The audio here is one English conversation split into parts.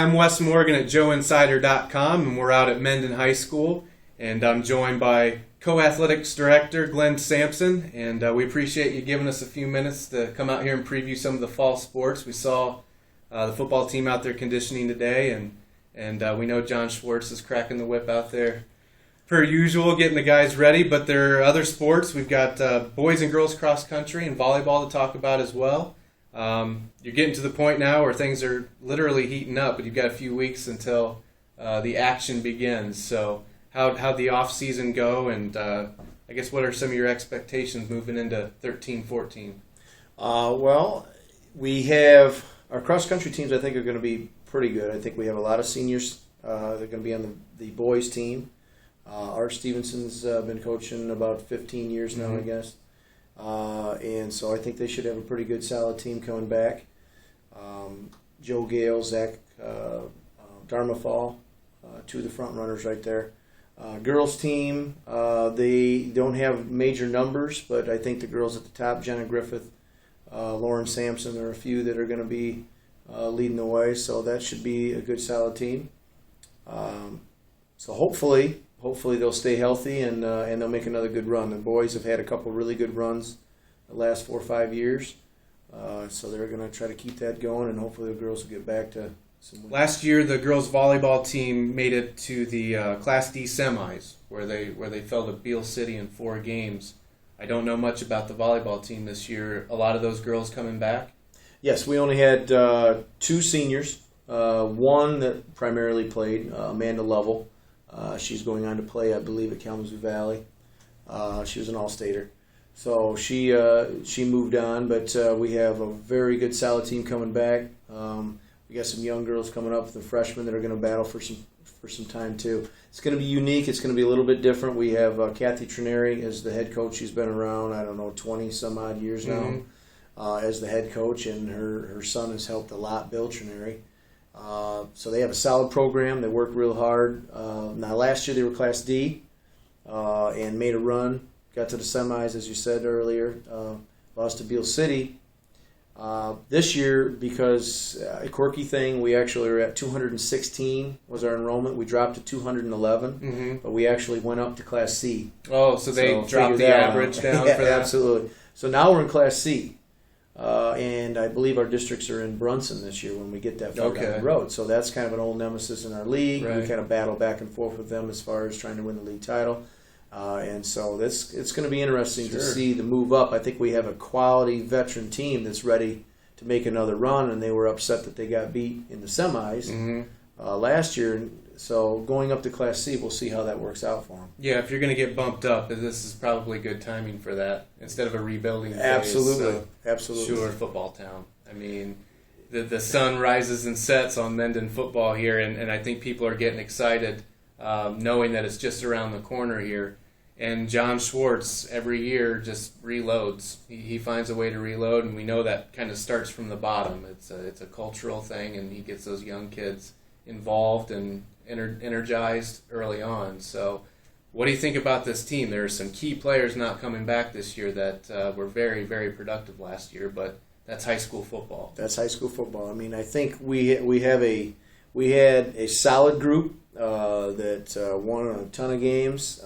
I'm Wes Morgan at JoeInsider.com, and we're out at Mendon High School, and I'm joined by Co-Athletics Director Glen Samson, and we appreciate you giving us a few minutes to come out here and preview some of the fall sports. We saw the football team out there conditioning today, and we know John Schwartz is cracking the whip out there per usual, getting the guys ready, but there are other sports. We've got boys and girls cross country and volleyball to talk about as well. You're getting to the point now where things are literally heating up, but you've got a few weeks until the action begins. So how'd the off season go, and I guess what are some of your expectations moving into 13-14? Well, we have our cross country teams. I think are going to be pretty good. I think we have a lot of seniors. They're going to be on the boys team. Art Stevenson's been coaching about 15 years now, I guess. And so I think they should have a pretty good, solid team coming back. Joe Gale, Zach Darmafall, two of the front runners right there. Girls team, they don't have major numbers, but I think the girls at the top, Jenna Griffith, Lauren Sampson, there are a few that are going to be leading the way, so that should be a good, solid team. So hopefully they'll stay healthy and they'll make another good run. The boys have had a couple really good runs the last 4 or 5 years, so they're going to try to keep that going, and hopefully the girls will get back to some wins. Last year, the girls volleyball team made it to the Class D semis, where they fell to Beale City in 4 games. I don't know much about the volleyball team this year. A lot of those girls coming back? Yes, we only had 2 seniors. One that primarily played, Amanda Lovell. She's going on to play, I believe, at Kalamazoo Valley. She was an All-Stater. So she moved on, but we have a very good, solid team coming back. We got some young girls coming up, the freshmen that are going to battle for some time too. It's going to be unique. It's going to be a little bit different. We have Kathy Trineri as the head coach. She's been around, 20 some odd years now as the head coach, and her son has helped a lot, Bill Trineri. So they have a solid program. They work real hard. Now last year they were Class D and made a run. Got to the semis, as you said earlier. Lost to Beale City. This year, because a quirky thing, we actually are at 216 was our enrollment. We dropped to 211, but we actually went up to Class C. Oh, so they dropped the average down yeah, for that? Absolutely. So now we're in Class C. And I believe our districts are in Brunson this year when we get that far down the road. So that's kind of an old nemesis in our league. Right. We kind of battle back and forth with them as far as trying to win the league title. And so it's going to be interesting to see the move up. I think we have a quality veteran team that's ready to make another run, and they were upset that they got beat in the semis last year. So going up to Class C, we'll see how that works out for them. Yeah, if you're going to get bumped up, this is probably good timing for that instead of a rebuilding phase. Absolutely. Sure, football town. I mean, the sun rises and sets on Mendon football here, and I think people are getting excited knowing that it's just around the corner here. And John Schwartz every year just reloads. He finds a way to reload, and we know that kind of starts from the bottom. It's a cultural thing, and he gets those young kids involved and energized early on. So what do you think about this team? There are some key players not coming back this year that were very, very productive last year, but that's high school football. That's high school football. I mean, I think we had a solid group that won a ton of games.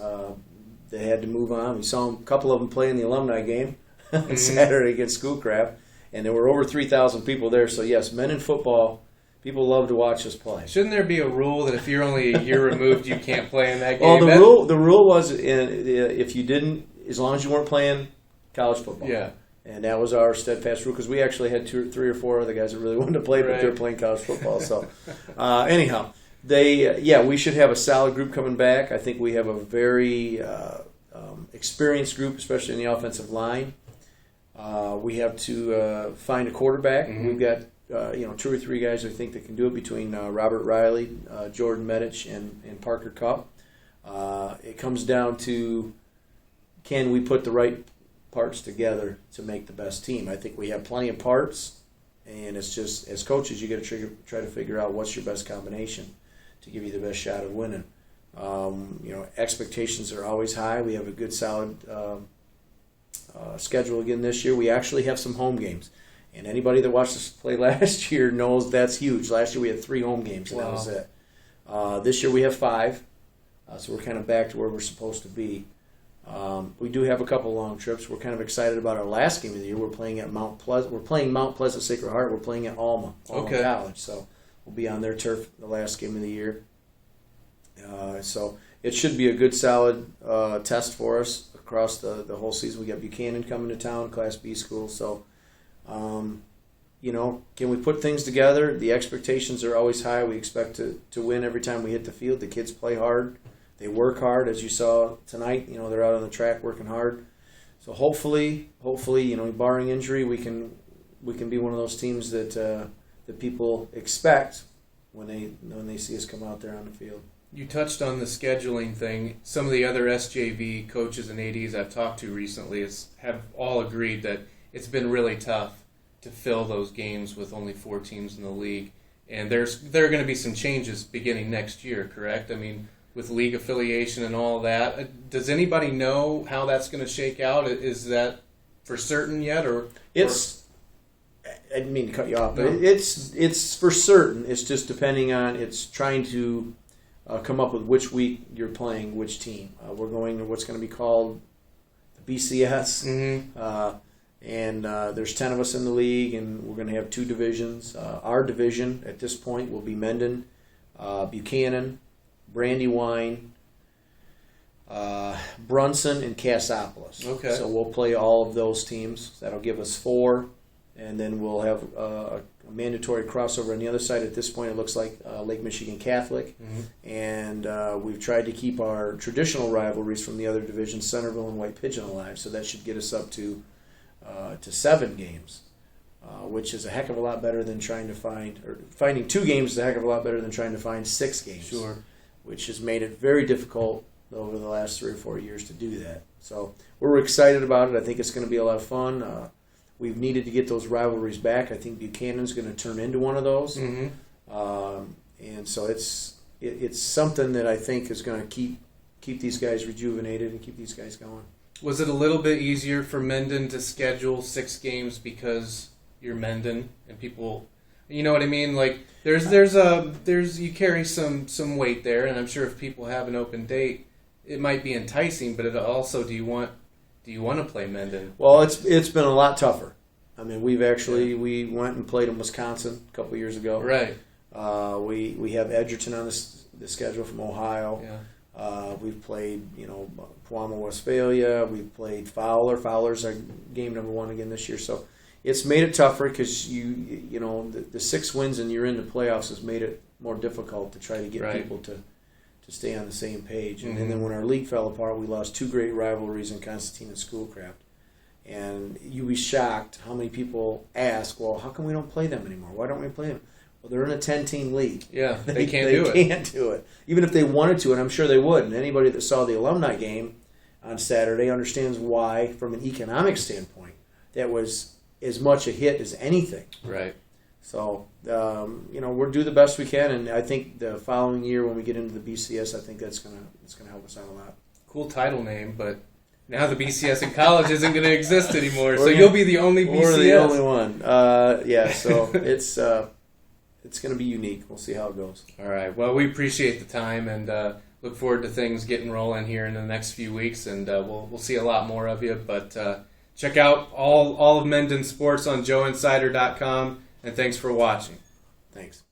They had to move on. We saw a couple of them play in the alumni game on Saturday against Schoolcraft, and there were over 3,000 people there. So yes, Mendon football. People love to watch us play. Shouldn't there be a rule that if you're only a year removed, you can't play in that game? Well, the rule was if you didn't, as long as you weren't playing college football. Yeah. And that was our steadfast rule, because we actually had 3 or 4 other guys that really wanted to play, but they're playing college football. So anyhow, we should have a solid group coming back. I think we have a very experienced group, especially in the offensive line. We have to find a quarterback. We've got 2 or 3 guys I think that can do it between Robert Riley, Jordan Medich, and Parker Cup. It comes down to, can we put the right parts together to make the best team? I think we have plenty of parts, and it's just, as coaches, you got to try to figure out what's your best combination to give you the best shot of winning. Expectations are always high. We have a good, solid schedule again this year. We actually have some home games. And anybody that watched us play last year knows that's huge. Last year we had 3 home games, and that was it. This year we have 5, so we're kind of back to where we're supposed to be. We do have a couple long trips. We're kind of excited about our last game of the year. We're playing at Mount Pleasant. We're playing Mount Pleasant Sacred Heart. We're playing at Alma College. So we'll be on their turf the last game of the year. So it should be a good, solid test for us across the whole season. We got Buchanan coming to town, Class B school. So, can we put things together? The expectations are always high. We expect to win every time we hit the field. The kids play hard. They work hard, as you saw tonight. They're out on the track working hard. So hopefully, barring injury, we can be one of those teams that people expect when they see us come out there on the field. You touched on the scheduling thing. Some of the other SJV coaches and ADs I've talked to recently have all agreed that it's been really tough to fill those games with only 4 teams in the league. And there are going to be some changes beginning next year, correct? I mean, with league affiliation and all that. Does anybody know how that's going to shake out? Is that for certain yet? I didn't mean to cut you off, but it's for certain. It's just depending on, it's trying to come up with which week you're playing which team. We're going to what's going to be called the BCS. Mm-hmm. And there's 10 of us in the league, and we're going to have 2 divisions. Our division at this point will be Mendon, Buchanan, Brandywine, Brunson, and Cassopolis. Okay. So we'll play all of those teams. That'll give us 4, and then we'll have a mandatory crossover on the other side. At this point, it looks like Lake Michigan Catholic, mm-hmm. and we've tried to keep our traditional rivalries from the other divisions, Centerville and White Pigeon, alive. So that should get us up to 7 games. Which is a heck of a lot better than finding 2 games is a heck of a lot better than trying to find 6 games. Sure. Which has made it very difficult over the last 3 or 4 years to do that. So we're excited about it. I think it's going to be a lot of fun. We've needed to get those rivalries back. I think Buchanan's going to turn into one of those. Mm-hmm. And so it's something that I think is going to keep these guys rejuvenated and keep these guys going. Was it a little bit easier for Mendon to schedule 6 games because you're Mendon and people, you know what I mean? Like there's you carry some weight there, and I'm sure if people have an open date, it might be enticing. But it also, do you want to play Mendon? Well, it's been a lot tougher. I mean, we went and played in Wisconsin a couple years ago. Right. We have Edgerton on the schedule from Ohio. Yeah. We've played, Puama, Westphalia. We've played Fowler. Fowler's our game number 1 again this year. So it's made it tougher because the 6 wins and you're in the playoffs has made it more difficult to try to get people to stay on the same page. Mm-hmm. And then when our league fell apart, we lost 2 great rivalries in Constantine and Schoolcraft. And you'd be shocked how many people ask, well, how come we don't play them anymore? Why don't we play them? Well, they're in a 10-team league. Yeah, They can't do it. Even if they wanted to, and I'm sure they would. And anybody that saw the alumni game on Saturday understands why, from an economic standpoint, that was as much a hit as anything. Right. So, we'll do the best we can, and I think the following year when we get into the BCS, I think that's gonna help us out a lot. Cool title name, but now the BCS in college isn't going to exist anymore, so you'll be the only BCS. We're the only one. So it's going to be unique. We'll see how it goes. All right. Well, we appreciate the time and look forward to things getting rolling here in the next few weeks, and we'll see a lot more of you. But check out all of Mendon Sports on joeinsider.com, and thanks for watching. Thanks.